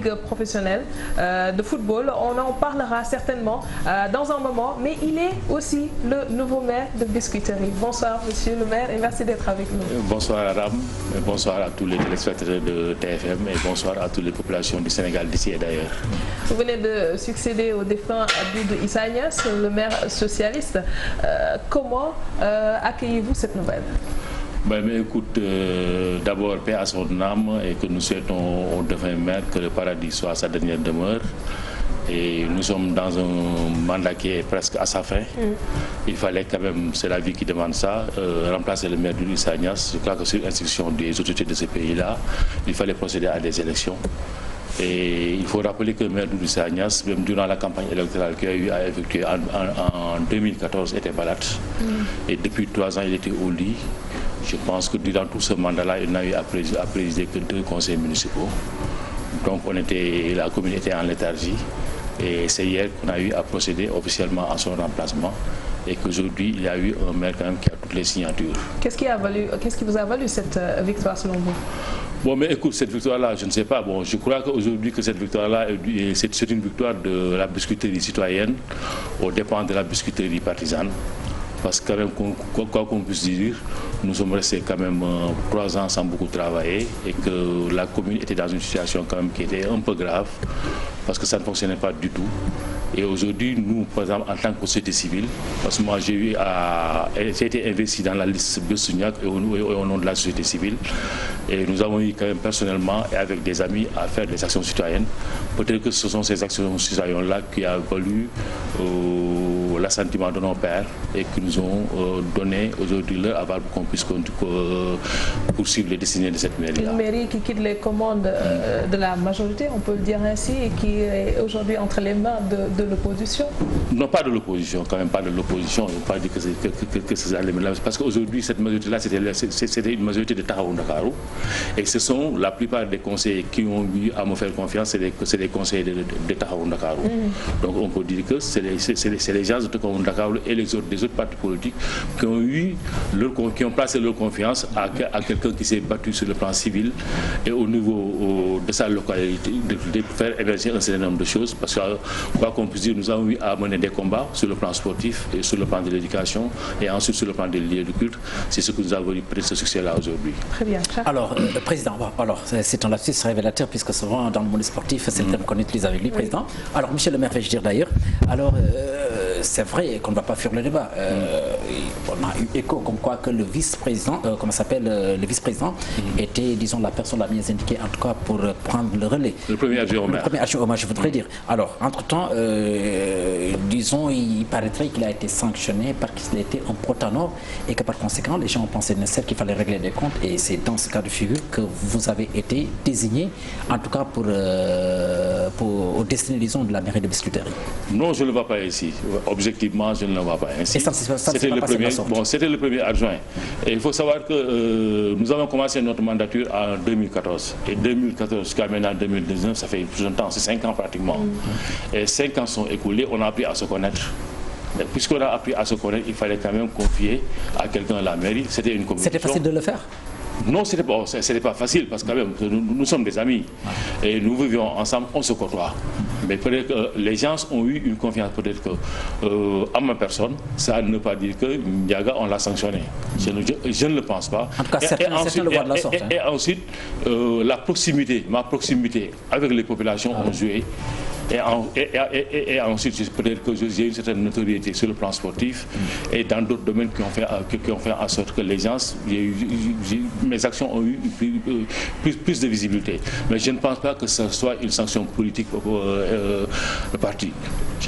ligue professionnelle de football. On en parlera certainement dans un moment, mais il est aussi le nouveau maire de Biscuiterie. Bonsoir monsieur le maire et merci d'être avec nous. Bonsoir Aram, bonsoir à tous les téléspectateurs de TFM et bonsoir à toutes les populations du Sénégal d'ici et d'ailleurs. Vous venez de succéder au défunt Doudou Issa Niasse, le maire socialiste. Comment accueillez-vous cette nouvelle? Mais écoute, d'abord paix à son âme et que nous souhaitons au défunt maire que le paradis soit sa dernière demeure. Et nous sommes dans un mandat qui est presque à sa fin. Il fallait quand même, c'est la vie qui demande ça, remplacer le maire Doudou Issa Niasse. Je crois que sur instruction des autorités de ce pays-là, il fallait procéder à des élections. Et il faut rappeler que le maire Doudou Issa Niasse, même durant la campagne électorale qu'il a eu à effectuer en 2014, était malade. Et depuis 3 ans, il était au lit. Je pense que durant tout ce mandat-là, il n'a eu à présider que 2 conseils municipaux. Donc la commune était en léthargie. Et c'est hier qu'on a eu à procéder officiellement à son remplacement. Et qu'aujourd'hui, il y a eu un maire quand même qui a toutes les signatures. Qu'est-ce qui vous a valu cette victoire selon vous? Bon, mais écoute, cette victoire-là, je ne sais pas. Bon, je crois qu'aujourd'hui, que cette victoire-là, c'est une victoire de la biscuiterie citoyenne aux dépens de la biscuiterie partisane. Parce que quand même, quoi qu'on puisse dire, nous sommes restés quand même 3 ans sans beaucoup travailler et que la commune était dans une situation quand même qui était un peu grave parce que ça ne fonctionnait pas du tout. Et aujourd'hui, nous, par exemple, en tant que société civile, parce que moi j'ai été investi dans la liste Bessouniac et au nom de la société civile, et nous avons eu quand même personnellement et avec des amis à faire des actions citoyennes. Peut-être que ce sont ces actions citoyennes-là qui ont valu l'assentiment de nos pères et qui nous ont donné aujourd'hui leur aval pour qu'on puisse poursuivre les destinées de cette mairie. Une mairie qui quitte les commandes de la majorité, on peut le dire ainsi, et qui est aujourd'hui entre les mains de l'opposition. Non, pas de l'opposition, quand même pas de l'opposition. Je ne veux pas dire que c'est parce qu'aujourd'hui, cette majorité-là, c'était une majorité de Tahaou Ndakarou. Et ce sont la plupart des conseillers qui ont eu à me faire confiance, c'est des conseillers de Tahaou Ndakarou. Donc on peut dire que c'est les gens de Tahaou Ndakarou et des autres partis politiques qui ont placé leur confiance à quelqu'un qui s'est battu sur le plan civil et au niveau de sa localité, de faire émerger un certain nombre de choses. Parce que, quoi qu'on puisse dire, nous avons eu à mener des combats sur le plan sportif et sur le plan de l'éducation et ensuite sur le plan des lieux de culte. C'est ce que nous avons eu pris ce succès-là aujourd'hui. Très bien. Alors, Président, c'est un lapsus révélateur puisque souvent dans le monde sportif, c'est le terme qu'on utilise avec lui, Président. Alors, Monsieur le maire, vais-je dire d'ailleurs, alors c'est vrai qu'on ne va pas faire le débat. On a eu écho comme quoi que le vice-président, le vice-président était, disons, la personne la mieux indiquée en tout cas pour prendre le relais. Le premier adjoint au maire. Le premier adjoint au maire, je voudrais dire. Alors, entre-temps, disons, il paraîtrait qu'il a été sanctionné parce qu'il était un protanor et que par conséquent, les gens ont pensé nécessaire qu'il fallait régler des comptes et c'est dans ce cas de figure que vous avez été désigné, en tout cas au destiné, disons, de la mairie de Biscuiterie. Non, je ne le vois pas ici. Objectivement, je ne le vois pas ainsi. C'était le premier adjoint. Et il faut savoir que nous avons commencé notre mandature en 2014. Et 2014 jusqu'à maintenant 2019, ça fait plus longtemps, c'est 5 ans pratiquement. Et 5 ans sont écoulés, on a appris à se connaître. Puisqu'on a appris à se connaître, il fallait quand même confier à quelqu'un la mairie. C'était une commission. C'était facile de le faire? Non, ce n'était pas facile parce que quand même, nous sommes des amis et nous vivions ensemble, on se côtoie. Mais peut-être que les gens ont eu une confiance, peut-être à ma personne, ça ne veut pas dire que Ndiaga, on l'a sanctionné. Je ne le pense pas. En tout cas, certains le voient de la sorte. Et ensuite, ma proximité avec les populations ont joué. Et ensuite, peut-être que j'ai une certaine notoriété sur le plan sportif et dans d'autres domaines qui ont fait en sorte que les gens, mes actions ont eu plus de visibilité. Mais je ne pense pas que ce soit une sanction politique pour le parti.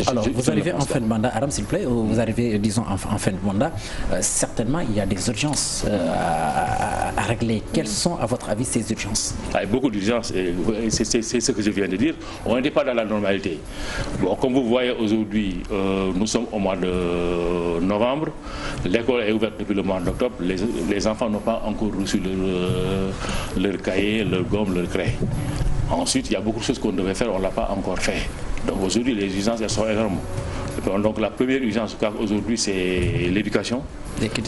Alors, vous arrivez en fin de mandat, Aram, s'il vous plaît, vous arrivez, disons, en fin de mandat. Certainement, il y a des urgences à régler. Quelles sont, à votre avis, ces urgences? Il y a beaucoup d'urgences, c'est ce que je viens de dire. On n'est pas dans la normalité. Bon, comme vous voyez aujourd'hui, nous sommes au mois de novembre. L'école est ouverte depuis le mois d'octobre. Les enfants n'ont pas encore reçu leur cahier, leur gomme, leur craie. Ensuite, il y a beaucoup de choses qu'on devait faire, on ne l'a pas encore fait. Donc aujourd'hui, les urgences, elles sont énormes. Donc la première urgence aujourd'hui, c'est l'éducation.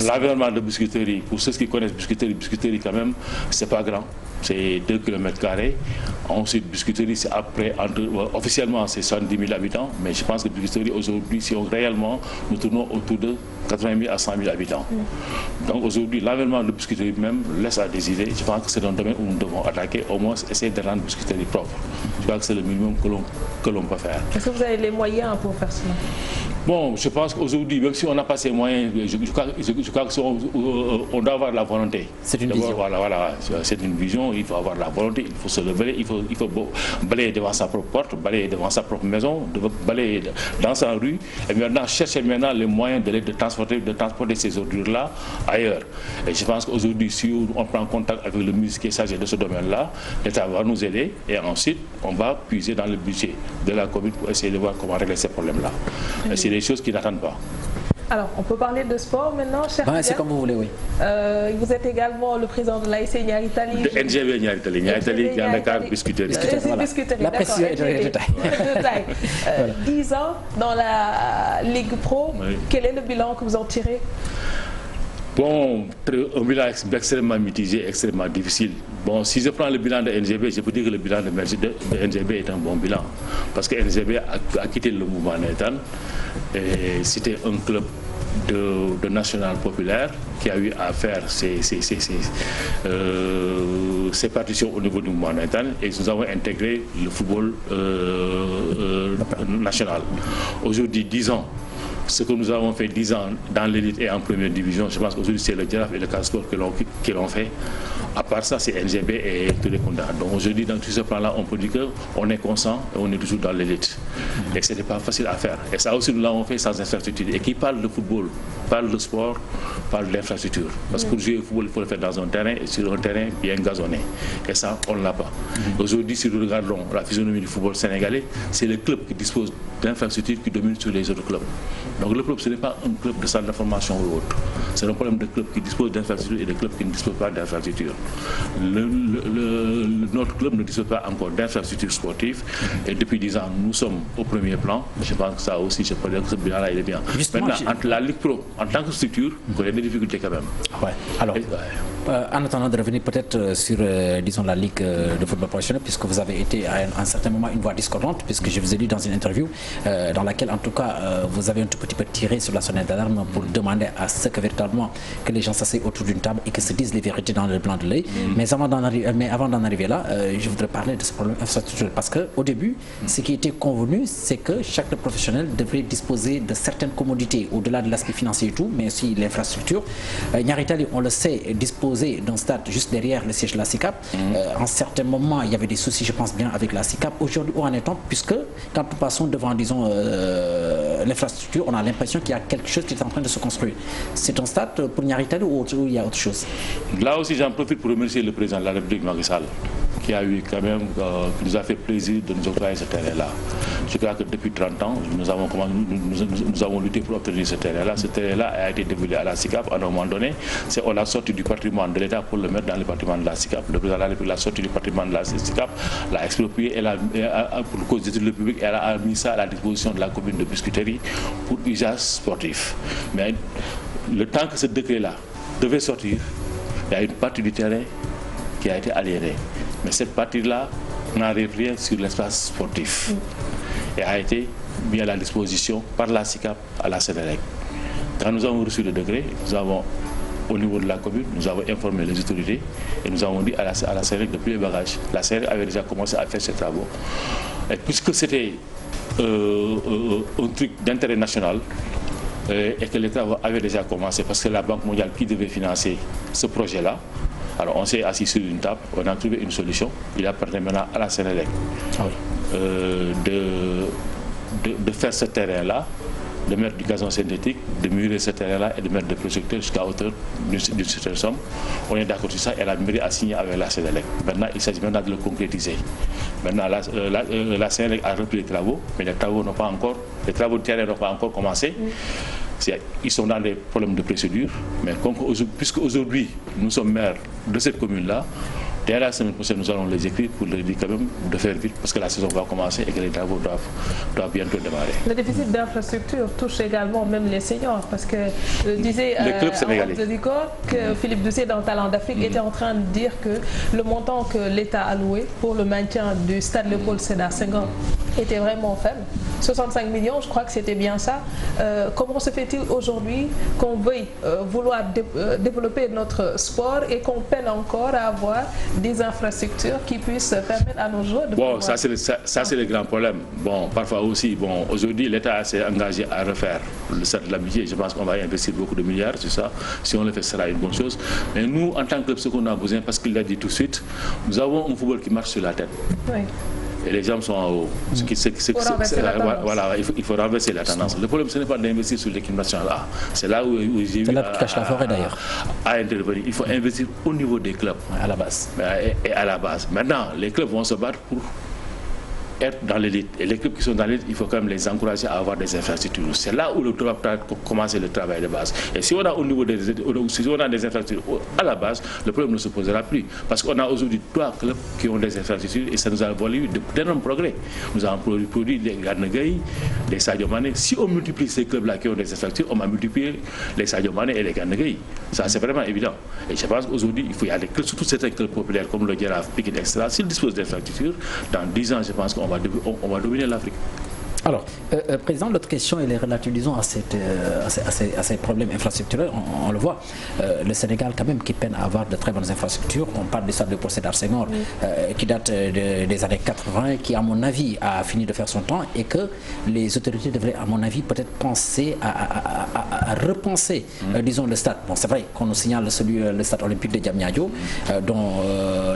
L'environnement de Biscuiterie, pour ceux qui connaissent Biscuiterie quand même, c'est pas grand. C'est 2 km². Ensuite, Biscuiterie, c'est après, officiellement, c'est 70 000 habitants, mais je pense que Biscuiterie, aujourd'hui, si réellement, nous tournons autour de 80 000 à 100 000 habitants. Donc aujourd'hui, l'environnement de Biscuiterie même laisse à désirer. Je pense que c'est un domaine où nous devons attaquer, au moins essayer de rendre Biscuiterie propre. Je crois que c'est le minimum que l'on peut faire. Est-ce que vous avez les moyens pour faire cela? Bon, je pense qu'aujourd'hui, même si on n'a pas ces moyens, je crois qu'on doit avoir la volonté. C'est une vision. Voilà, c'est une vision, il faut avoir la volonté, il faut se lever, il faut balayer devant sa propre porte, balayer devant sa propre maison, balayer dans sa rue, et maintenant chercher les moyens de transporter ces ordures-là ailleurs. Et je pense qu'aujourd'hui, si on prend contact avec le ministre qui est chargé de ce domaine-là, l'État va nous aider, et ensuite, on va puiser dans le budget de la commune pour essayer de voir comment régler ces problèmes-là. C'est des choses qui n'attendent pas. Alors, on peut parler de sport maintenant, cher C'est comme vous voulez, oui. Vous êtes également le président de l'ASC Niary Tally. De NGB Niary Tally, qui est en Dakar, Biscuiterie. La précision est de détail. 10 ans dans la Ligue Pro, oui. Quel est le bilan que vous en tirez? Bon, un bilan extrêmement mitigé, extrêmement difficile. Bon, si je prends le bilan de NGB, je peux dire que le bilan de NGB est un bon bilan. Parce que NGB a quitté le mouvement Naïtan. C'était un club de national populaire qui a eu à faire ses partitions au niveau du mouvement Naïtan. Et nous avons intégré le football national. Aujourd'hui, 10 ans. Ce que nous avons fait 10 ans dans l'élite et en première division, je pense qu'aujourd'hui c'est le Giraffe et le Casport qui l'ont fait. À part ça, c'est NGB et tous les condamnés. Donc aujourd'hui, dans tout ce plan-là, on peut dire qu'on est constant et on est toujours dans l'élite. Et ce n'est pas facile à faire. Et ça aussi, nous l'avons fait sans infrastructure. Et qui parle de football, parle de sport, parle d'infrastructure. Parce que pour jouer au football, il faut le faire dans un terrain et sur un terrain bien gazonné. Et ça, on ne l'a pas. Aujourd'hui, si nous regardons la physionomie du football sénégalais, c'est le club qui dispose d'infrastructures qui domine sur les autres clubs. Donc le club, ce n'est pas un club de centre de formation ou autre. C'est un problème de club qui dispose d'infrastructures et de clubs qui ne disposent pas d'infrastructures. Notre club ne dispose pas encore d'infrastructures sportives et depuis 10 ans, nous sommes au premier plan. Je pense que ça aussi, je peux dire que ce bilan-là, il est bien. Justement, maintenant, entre la Ligue Pro, en tant que structure, il y a des difficultés quand même. Ouais. Alors, en attendant de revenir peut-être sur, disons, la Ligue de football professionnel, puisque vous avez été à un certain moment une voix discordante, puisque je vous ai lu dans une interview dans laquelle, en tout cas, vous avez un tout petit peu tiré sur la sonnette d'alarme pour demander à ce que véritablement que les gens s'asseyent autour d'une table et que se disent les vérités dans le blanc de l'œil. Mais avant d'en arriver là, je voudrais parler de ce problème infrastructurel, parce qu'au début, ce qui était convenu, c'est que chaque professionnel devrait disposer de certaines commodités, au-delà de l'aspect financier et tout, mais aussi l'infrastructure. Niary Tally, on le sait, dispose d'un stade juste derrière le siège de la SICAP. En certains moments, il y avait des soucis, je pense bien, avec la SICAP. Aujourd'hui, où en est-on? Puisque quand nous passons devant, disons, l'infrastructure, on a l'impression qu'il y a quelque chose qui est en train de se construire. C'est un stade pour Niary Tally ou il y a autre chose? Là aussi, j'en profite pour remercier le président de la République, Macky Sall, qui a eu quand même, qui nous a fait plaisir de nous octroyer ce terrain-là. Je crois que depuis 30 ans, nous avons lutté pour obtenir ce terrain-là. Ce terrain-là a été dévolé à la SICAP à un moment donné. On l'a sorti du patrimoine de l'État pour le mettre dans le patrimoine de la SICAP. Le président de la République l'a sorti du patrimoine de la SICAP, l'a exproprié pour cause d'études publiques, et elle a mis ça à la disposition de la commune de Biscuiterie pour usage sportif. Mais le temps que ce décret-là devait sortir, il y a une partie du terrain qui a été aliénée. Mais cette partie-là n'enlève rien sur l'espace sportif et a été mis à la disposition par la SICAP à la Sénélec. Quand nous avons reçu le décret, nous avons, au niveau de la commune, nous avons informé les autorités et nous avons dit à la Sénélec de plier les bagages. La Sénélec avait déjà commencé à faire ses travaux. Et puisque c'était un truc d'intérêt national, et que les travaux avaient déjà commencé, parce que la Banque mondiale qui devait financer ce projet-là, alors on s'est assis sur une table, on a trouvé une solution. Il appartient maintenant à la Sénélec de faire ce terrain-là, de mettre du gazon synthétique, de murer ce terrain-là et de mettre des projecteurs jusqu'à hauteur d'une certaine somme. On est d'accord sur ça et la mairie a signé avec la Sénélec. Maintenant, il s'agit maintenant de le concrétiser. Maintenant, la Sénélec a repris les travaux, mais les travaux de terrain n'ont pas encore commencé. Ils sont dans des problèmes de procédure, mais puisque aujourd'hui nous sommes maires de cette commune-là, Dès la semaine prochaine, nous allons les écrire pour leur dire quand même de faire vite parce que la saison va commencer et que les travaux doivent bientôt démarrer. Le déficit d'infrastructure touche également même les seniors parce que disait que Philippe Doucet dans Talent d'Afrique était en train de dire que le montant que l'État a alloué pour le maintien du stade Léopold Sédar Senghor était vraiment faible. 65 millions, je crois que c'était bien ça. Comment se fait-il aujourd'hui qu'on veuille vouloir développer notre sport et qu'on peine encore à avoir des infrastructures qui puissent permettre à nos joueurs de Bon, ça c'est le grand problème. Bon, parfois aussi, bon, aujourd'hui l'État s'est engagé à refaire le stade de l'Amitié. Je pense qu'on va y investir beaucoup de milliards, c'est ça. Si on le fait, ce sera une bonne chose. Mais nous, en tant que club, ce qu'on a besoin, parce qu'il l'a dit tout de suite, nous avons un football qui marche sur la tête. Oui. Et les jambes sont en haut. Voilà, il faut renverser la tendance. Le problème, ce n'est pas d'investir sur l'équipe nationale. C'est là où j'ai vu cache la forêt d'ailleurs. À intervenir. Il faut investir au niveau des clubs. À la base. Et à la base. Maintenant, les clubs vont se battre pour être dans l'élite. Et les clubs qui sont dans l'élite, il faut quand même les encourager à avoir des infrastructures. C'est là où le travail commencer le travail de base. Et si on a au niveau si on a des infrastructures à la base, le problème ne se posera plus. Parce qu'on a aujourd'hui 3 clubs qui ont des infrastructures et ça nous a valu d'énormes progrès. Nous avons produit des Gana Gueye, des Sadio Mané. Si on multiplie ces clubs-là qui ont des infrastructures, on va multiplier les Sadio Mané et les Gana Gueye. Ça, c'est vraiment évident. Et je pense qu'aujourd'hui, il faut y aller, surtout certains clubs populaires comme le Jaraaf, Pikine, etc. S'ils disposent d'infrastructures, dans 10 ans, je pense qu'on va dominer l'Afrique. Alors, Président, l'autre question, elle est relative, disons, à ces problèmes infrastructurels. On le voit, le Sénégal, quand même, qui peine à avoir de très bonnes infrastructures. On parle du stade de Sédar Senghor, qui date des années 80, qui, à mon avis, a fini de faire son temps et que les autorités devraient, à mon avis, peut-être penser à repenser, disons, le stade. Bon, c'est vrai qu'on nous signale le stade olympique de Diamniadio, dont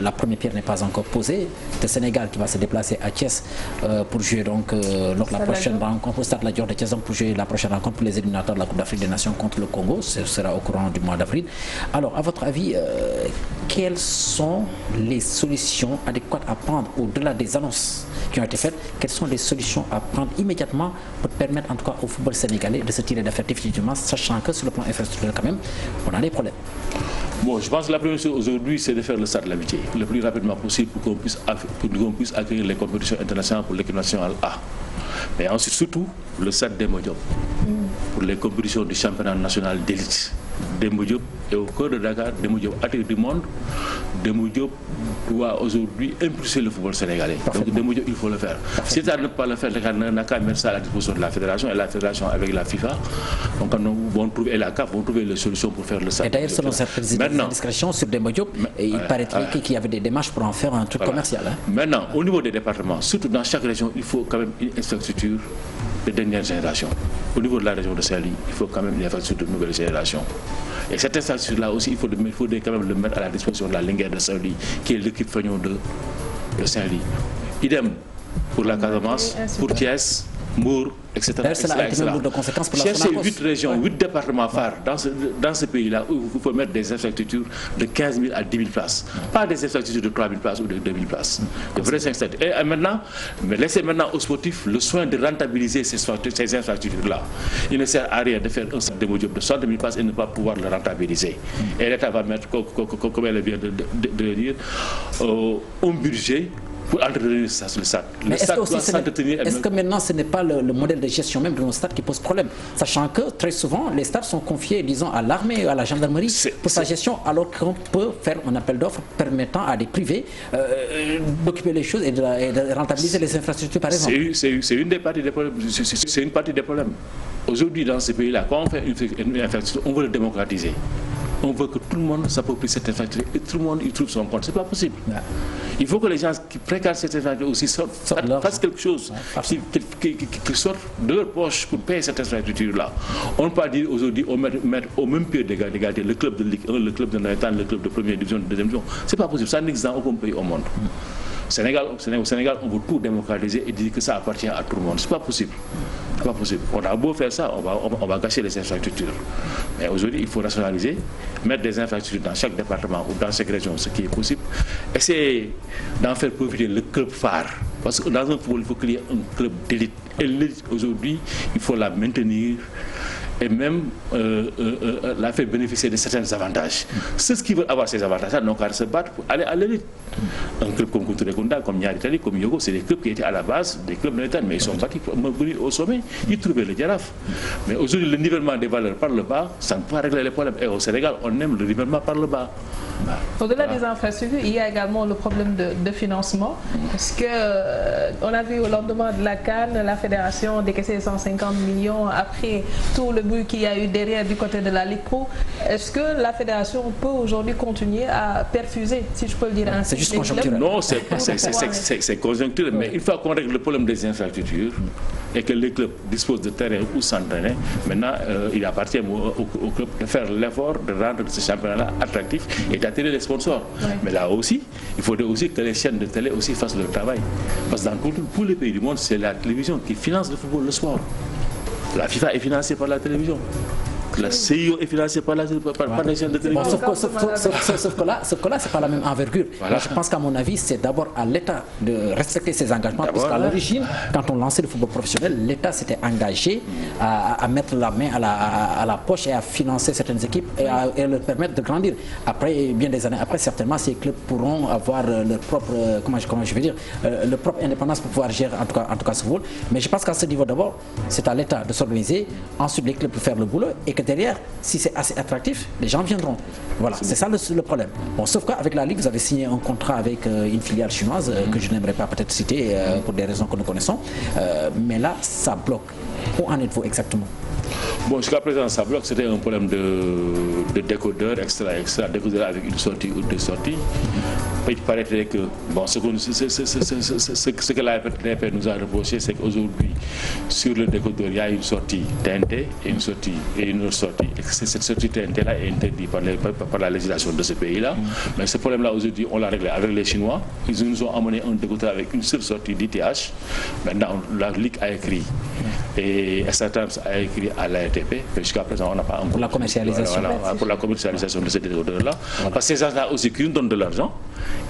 la première pierre n'est pas encore posée. Le Sénégal qui va se déplacer à Thiès pour jouer donc la prochaine rencontre au stade Lat Dior de Thiès pour jouer la prochaine rencontre pour les éliminatoires de la Coupe d'Afrique des Nations contre le Congo. Ce sera au courant du mois d'avril. Alors, à votre avis, quelles sont les solutions adéquates à prendre au-delà des annonces qui ont été faites? Quelles sont les solutions à prendre immédiatement pour permettre en tout cas au football sénégalais de se tirer d'affaire définitivement, sachant que sur le plan infrastructurel quand même, on a des problèmes? Bon, je pense que la première chose aujourd'hui, c'est de faire le stade de l'Amitié le plus rapidement possible pour qu'on puisse accueillir les compétitions internationales pour l'équipe nationale A. Mais ensuite, surtout, le stade Demba Diop pour les compétitions du championnat national d'élite. Demba Diop est au cœur de Dakar, Demba Diop attire du monde. Demba Diop doit aujourd'hui impulser le football sénégalais. Donc Demba Diop, il faut le faire. Si ça ne peut pas le faire, Dakar n'a qu'à mettre ça à la disposition de la fédération et la fédération avec la FIFA. Donc et la CAF vont trouver les solutions pour faire le stade. Et d'ailleurs, selon certaines indiscrétions sur Demba Diop, il paraîtrait qu'il y avait des démarches pour en faire un truc commercial. Maintenant, au niveau des départements, surtout dans chaque région, il faut quand même une infrastructure de dernière génération. Au niveau de la région de Saint-Louis, il faut quand même une infrastructure de nouvelle génération. Et cette infrastructure-là aussi, il faut quand même le mettre à la disposition de la Linguère de Saint-Louis, qui est l'équipe Fagnon de Saint-Louis. Idem pour la Casamance, pour Thiès, Mour, etc. Cherchez 8 régions, 8 départements phares dans ce pays-là où il faut mettre des infrastructures de 15 000 à 10 000 places. Pas des infrastructures de 3 000 places ou de 2 000 places. De vraies infrastructures. Et maintenant, laissez maintenant aux sportifs le soin de rentabiliser ces infrastructures-là. Il ne sert à rien de faire un stade de 60 000 places et ne pas pouvoir le rentabiliser. Et l'État va mettre, comme elle vient de le dire, un budget pour entretenir le stade. Est-ce que maintenant ce n'est pas le modèle de gestion même de nos stades qui pose problème, sachant que très souvent les stades sont confiés, disons, à l'armée, à la gendarmerie pour sa gestion, alors qu'on peut faire un appel d'offres permettant à des privés d'occuper les choses et de rentabiliser les infrastructures par exemple? C'est une des parties des problèmes. C'est une partie des problèmes. Aujourd'hui, dans ces pays-là, quand on fait une infrastructure, on veut le démocratiser. On veut que tout le monde s'approprie cette infrastructure et tout le monde y trouve son compte. C'est pas possible. Il faut que les gens qui précarent cette infrastructure aussi fassent quelque chose, qui sortent de leur poche pour payer cette infrastructure-là. On ne peut pas dire aujourd'hui, on met au même pied d'égalité le club de Ligue 1, le club de Naïtan, le club de première division, de deuxième division. C'est pas possible. Ça n'existe dans aucun pays au monde. Au Sénégal, on veut tout démocratiser et dire que ça appartient à tout le monde. C'est pas possible. C'est pas possible. On a beau faire ça, on va gâcher les infrastructures. Mais aujourd'hui, il faut rationaliser, mettre des infrastructures dans chaque département ou dans chaque région, ce qui est possible. Essayer d'en faire profiter le club phare. Parce que dans un football, il faut qu'il y ait un club d'élite. Et l'élite, aujourd'hui, il faut la maintenir et même l'a fait bénéficier de certains avantages. Ceux qui veulent avoir ces avantages-là n'ont qu'à se battre pour aller à l'élite. Un club comme Couture Kunda, comme Niari Tali, comme Yogo, c'est des clubs qui étaient à la base des clubs de l'État, mais ils sont partis au sommet, ils trouvaient le Djaraf. Mais aujourd'hui, le nivellement des valeurs par le bas, ça ne peut pas régler les problèmes. Et au Sénégal, on aime le nivellement par le bas. Au-delà des infrastructures, il y a également le problème de financement, parce que on a vu au lendemain de la CAN, la fédération décaisser 150 millions après tout le bruit qu'il y a eu derrière du côté de la Ligue Pro. Est-ce que la fédération peut aujourd'hui continuer à perfuser, si je peux le dire ainsi? C'est juste conjoncturel. Non, c'est conjoncturel, mais une fois qu'on règle le problème des infrastructures et que les clubs disposent de terrain où s'entraîner, maintenant il appartient au club de faire l'effort de rendre ce championnat attractif et d'attirer les sponsors. Oui. Mais là aussi, il faudrait aussi que les chaînes de télé aussi fassent leur travail. Parce que dans tous les pays du monde, c'est la télévision qui finance le football, le sport. La FIFA est financée par la télévision. La CIO est financée par les chaînes de télévision. Bon, sauf que là, ce n'est pas la même envergure. Voilà. Moi, je pense qu'à mon avis, c'est d'abord à l'État de respecter ses engagements. Parce qu'à l'origine, quand on lançait le football professionnel, l'État s'était engagé à mettre la main à la poche et à financer certaines équipes et leur permettre de grandir. Après, bien des années après, certainement, ces clubs pourront avoir leur propre, leur propre indépendance pour pouvoir gérer en tout cas ce football. Mais je pense qu'à ce niveau d'abord, c'est à l'État de s'organiser, ensuite les clubs pour faire le boulot et que derrière, si c'est assez attractif, les gens viendront. Voilà, c'est ça le problème. Bon, sauf qu'avec la Ligue, vous avez signé un contrat avec une filiale chinoise que je n'aimerais pas peut-être citer pour des raisons que nous connaissons. Mais là, ça bloque. Où en êtes-vous exactement? Bon, jusqu'à présent, ça bloque. C'était un problème de décodeur, extra décodeur avec une sortie ou deux sorties. Il paraîtrait que, bon, ce que l'AFP nous a reproché, c'est qu'aujourd'hui, sur le décodeur, il y a une sortie TNT et une autre sortie. Et que cette sortie TNT-là est interdite par la législation de ce pays-là. Mais ce problème-là, aujourd'hui, on l'a réglé avec les Chinois. Ils nous ont amené un décodeur avec une seule sortie d'ITH. Maintenant, la Ligue a écrit et SATAMS a écrit à l'ARTP. Jusqu'à présent, on n'a pas encore. Pour la commercialisation. Voilà, pour la commercialisation de ces décodeurs-là. Parce que ces gens-là aussi qui nous donnent de l'argent,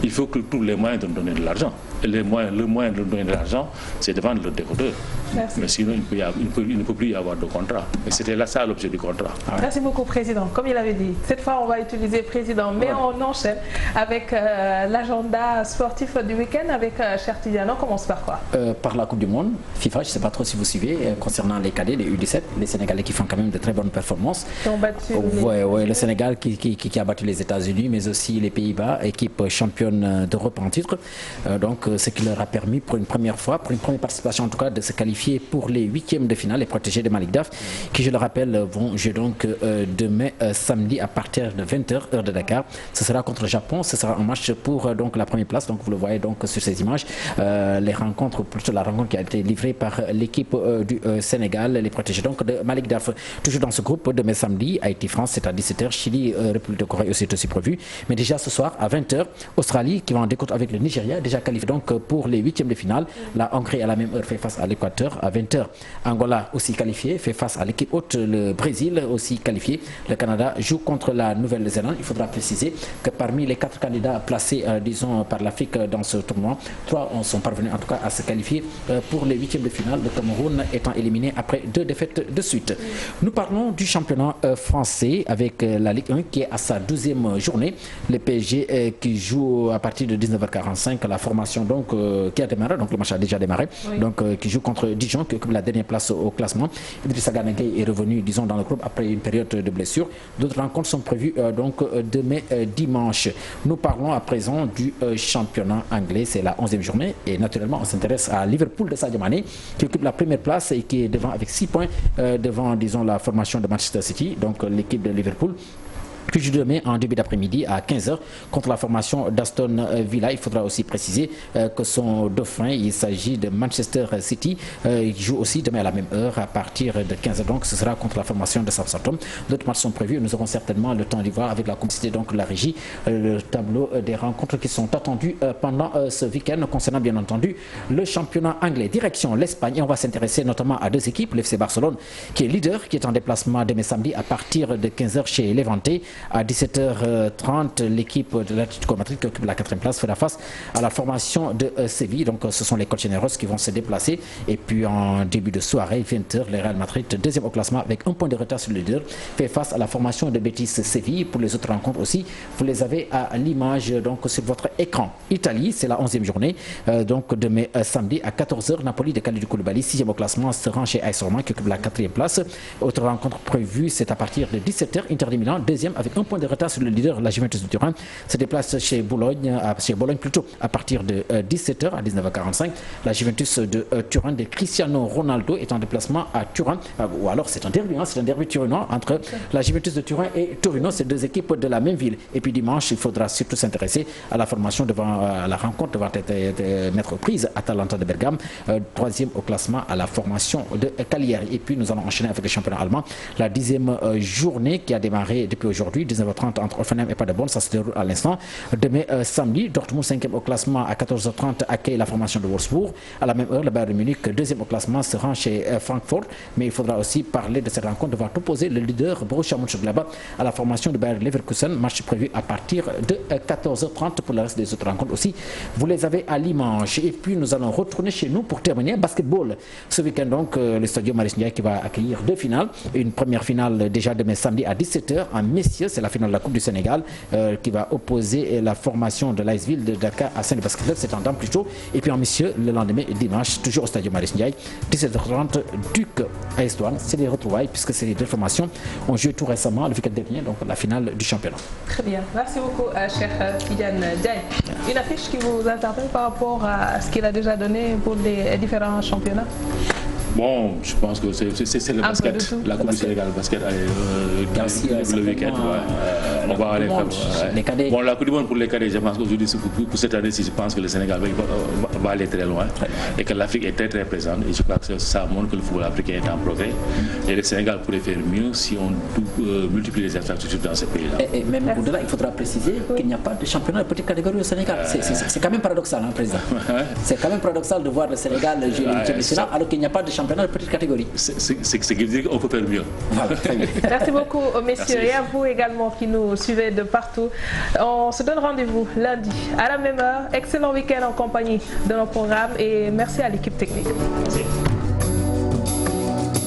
il faut que tous les moyens de donner de l'argent. Et le moyen de donner de l'argent, c'est de vendre le décodeur. Merci. Mais sinon, il ne peut plus y avoir de contrat. Et c'était là ça l'objet du contrat. Merci beaucoup, Président. Comme il avait dit, cette fois, on va utiliser Président, mais on enchaîne avec l'agenda sportif du week-end avec Cher Tidiane. On commence par quoi? Par la Coupe du Monde, FIFA, je ne sais pas trop si vous suivez, concernant les cadets, les U17, les Sénégalais qui font quand même de très bonnes performances. Qui ont battu le Sénégal qui a battu les États-Unis, mais aussi les Pays-Bas, équipe championne d'Europe en titre. Donc, ce qui leur a permis pour une première fois, pour une première participation en tout cas, de se qualifier pour les huitièmes de finale, les protégés de Malick Daf, qui je le rappelle vont jouer donc demain samedi à partir de 20h heure de Dakar. Ce sera contre le Japon, ce sera un match pour donc la première place, donc vous le voyez donc sur ces images, la rencontre qui a été livrée par l'équipe du Sénégal, les protégés donc de Malick Daf. Toujours dans ce groupe, demain samedi, Haïti-France c'est à 17h, Chili, République de Corée aussi est aussi prévu, mais déjà ce soir à 20h, Australie qui va en découdre avec le Nigeria, déjà qualifié donc pour les huitièmes de finale. La Hongrie à la même heure fait face à l'Équateur à 20h. Angola aussi qualifié, fait face à l'équipe haute, le Brésil aussi qualifié. Le Canada joue contre la Nouvelle-Zélande. Il faudra préciser que parmi les 4 candidats placés, disons, par l'Afrique dans ce tournoi, 3 sont parvenus en tout cas à se qualifier pour les huitièmes de finale. Le Cameroun étant éliminé après 2 défaites de suite. Nous parlons du championnat français avec la Ligue 1 qui est à sa 12e journée. Le PSG qui joue à partir de 19h45 la formation donc qui a démarré, donc le match a déjà démarré, donc qui joue contre Dijon qui occupe la dernière place au classement. Idrissa Gana Gueye est revenu, disons, dans le groupe après une période de blessure. D'autres rencontres sont prévues donc demain dimanche. Nous parlons à présent du championnat anglais, c'est la 11e journée et naturellement on s'intéresse à Liverpool de Sadio Mané qui occupe la première place et qui est devant avec 6 points devant, disons, la formation de Manchester City, donc l'équipe de Liverpool, qui joue demain en début d'après-midi à 15h contre la formation d'Aston Villa. Il faudra aussi préciser que son dauphin, il s'agit de Manchester City, il joue aussi demain à la même heure à partir de 15h, donc ce sera contre la formation de Southampton. D'autres matchs sont prévus, nous aurons certainement le temps d'y voir avec la complicité donc de la régie, le tableau des rencontres qui sont attendues pendant ce week-end concernant bien entendu le championnat anglais. Direction l'Espagne et on va s'intéresser notamment à 2 équipes, l'FC Barcelone qui est leader, qui est en déplacement demain samedi à partir de 15h chez Levante. à 17h30, l'équipe de l'Atlético Madrid qui occupe la 4e place fera face à la formation de Séville. Donc ce sont les colchoneros qui vont se déplacer. Et puis en début de soirée, 20h, le Real Madrid, deuxième au classement avec un point de retard sur le leader, fait face à la formation de Betis Séville. Pour les autres rencontres aussi, vous les avez à l'image donc sur votre écran. Italie, c'est la 11e journée. Donc demain samedi à 14h, Napoli de Kalidou Koulibaly, 6e au classement, se rend chez AS Roma qui occupe la 4e place. Autre rencontre prévue, c'est à partir de 17h, Inter de Milan, deuxième avec un point de retard sur le leader, la Juventus de Turin, se déplace chez Bologne plutôt à partir de 17h à 19h45. La Juventus de Turin de Cristiano Ronaldo est en déplacement à Turin, ou alors c'est un derby turinois entre la Juventus de Turin et Torino, ces deux équipes de la même ville. Et puis dimanche, il faudra surtout s'intéresser à la formation devant la rencontre devant mettre prise à Atalanta de Bergame, 3e au classement à la formation de Cagliari. Et puis nous allons enchaîner avec le championnat allemand, la 10e journée qui a démarré depuis aujourd'hui, 19h30 entre Offenheim et Paderborn, ça se déroule à l'instant. Demain samedi, Dortmund 5e au classement à 14h30 accueille la formation de Wolfsburg. À la même heure, le Bayern de Munich 2e au classement se rend chez Francfort, mais il faudra aussi parler de cette rencontre devant opposer le leader Borussia Mönchengladbach à la formation de Bayer Leverkusen, match prévu à partir de 14h30 pour le reste des autres rencontres aussi. Vous les avez à l'image. Et puis nous allons retourner chez nous pour terminer basketball. Ce week-end donc, le Stade Marius Ndiaye qui va accueillir deux finales. Une première finale déjà demain samedi à 17h en messieurs, c'est la finale de la Coupe du Sénégal qui va opposer la formation de l'AS Ville de Dakar à Saint-Basket Club, c'est en dame plutôt. Et puis en messieurs, le lendemain dimanche, toujours au Stade Marius Ndiaye, 17h30, Duc AS Douanes. C'est des retrouvailles puisque ces deux formations ont joué tout récemment, le week-end dernier, donc la finale du championnat. Très bien. Merci beaucoup, cher Tidiane Ndiaye. Une affiche qui vous interpelle par rapport à ce qu'il a déjà donné pour les différents championnats? Bon, je pense que c'est le basket, la Coupe du Sénégal, le basket, le week-end. On va aller faire. Bon, la Coupe du Monde pour les cadets, je pense qu'aujourd'hui, pour cette année, je pense que le Sénégal va aller très loin et que l'Afrique est très très présente. Et je crois que ça montre que le football africain est en progrès. Et le Sénégal pourrait faire mieux si on multiplie les infrastructures dans ce pays-là. Et même au-delà, il faudra préciser qu'il n'y a pas de championnat de petite catégorie au Sénégal. C'est quand même paradoxal, hein, Président. C'est quand même paradoxal de voir le Sénégal jouer le national alors qu'il n'y a pas de championnat de petite catégorie. C'est qui veut dire qu'on peut faire mieux. Voilà, très bien. Merci beaucoup, messieurs, et à vous également qui nous suivez de partout. On se donne rendez-vous lundi à la même heure. Excellent week-end en compagnie de nos programmes et merci à l'équipe technique. Merci.